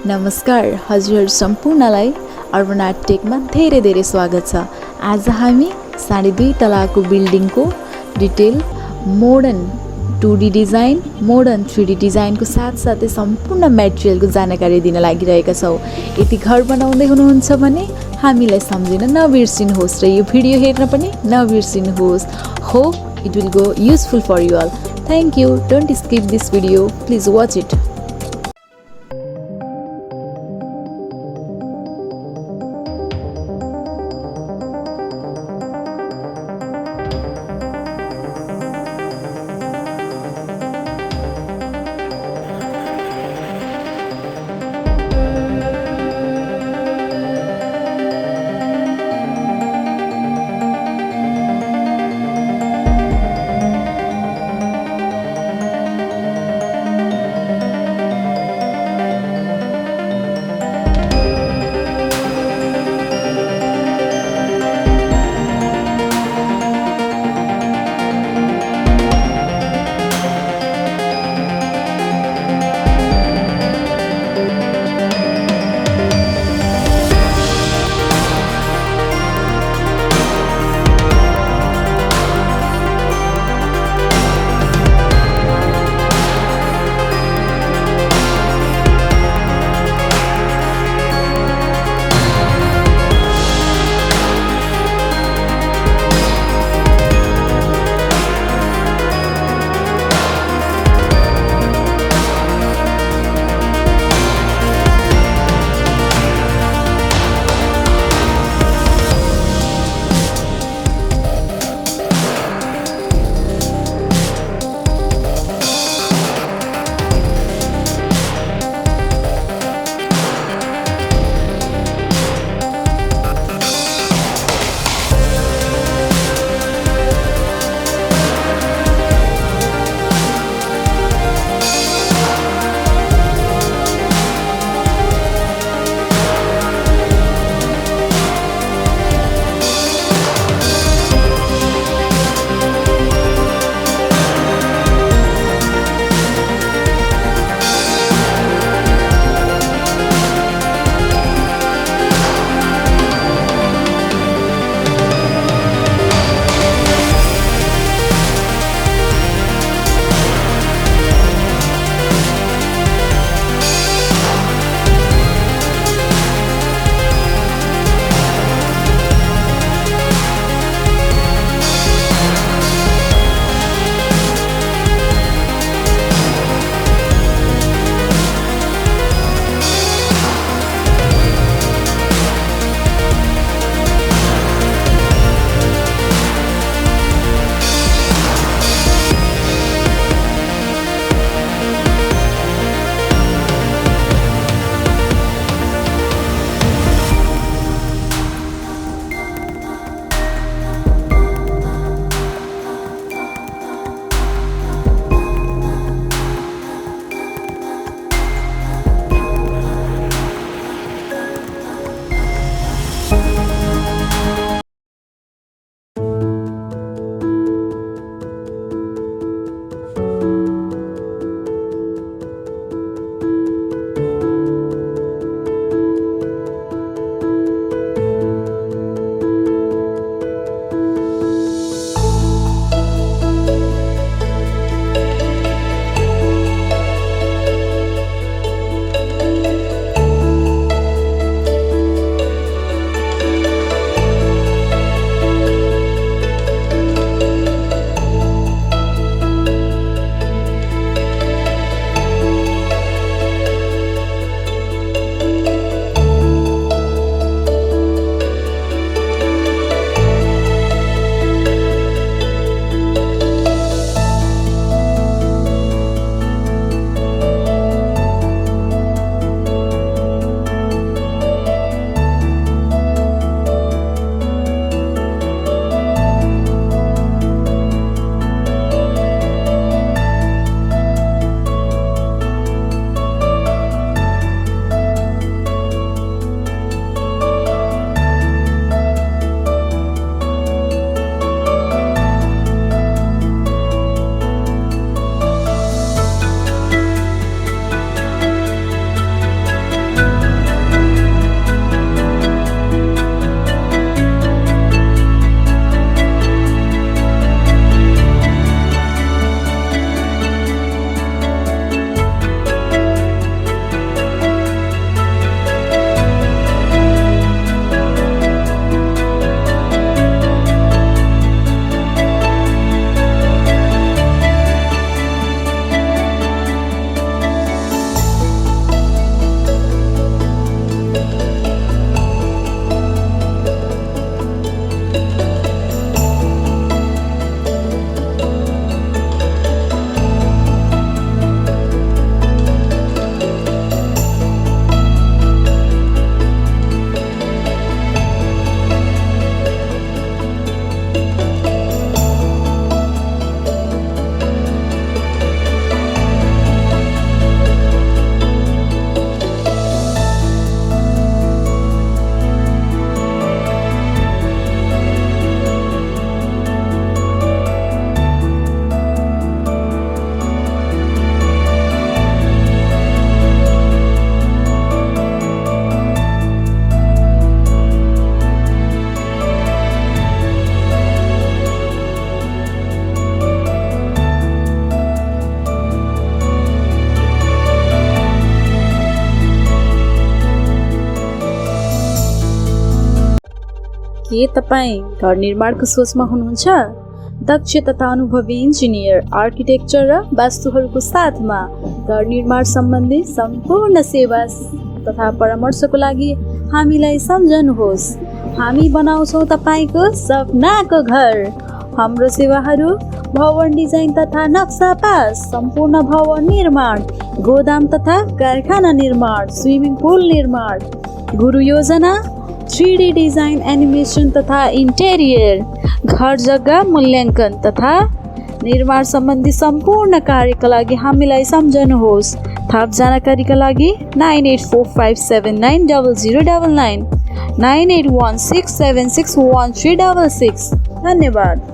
नमस्कार हजुरहरू सम्पूर्णलाई urban art टेकमा धेरै धेरै स्वागत छ। आज हामी 2.5 तलाको बिल्डिङको detail modern 2D design, modern 3D डिजाइनको साथसाथै सम्पूर्ण मटेरियलको जानकारी दिन लागिरहेका छौँ। यदि घर बनाउँदै हुनुहुन्छ भने हामीलाई सम्झिन नबिर्सिनुहोस् र यो भिडियो हेर्न पनि नबिर्सिनुहोस्। Hope it will go useful for you all. Thank you. Don't skip this video, please watch it. के तपाईँ घर निर्माणको सोचमा हुनुहुन्छ? दक्ष तथा अनुभवी इन्जिनियर, आर्किटेक्चर र वास्तुहरूको साथमा घर निर्माण सम्बन्धी सम्पूर्ण सेवा तथा परामर्शको लागि हामीलाई सम्झनुहोस्। हामी बनाउँछौँ तपाईँको सपनाको घर। हाम्रो सेवाहरू भवन डिजाइन तथा नक्सा पास, सम्पूर्ण भवन निर्माण, गोदाम तथा कारखाना निर्माण, स्विमिङ पुल निर्माण, गुरु योजना, 3D डिजाइन, एनिमेसन तथा इन्टेरियर, घर जग्गा मूल्याङ्कन तथा निर्माण सम्बन्धी सम्पूर्ण कार्यका लागि हामीलाई सम्झनुहोस्। थप जानकारीका लागि 9845790099 9816761366। धन्यवाद।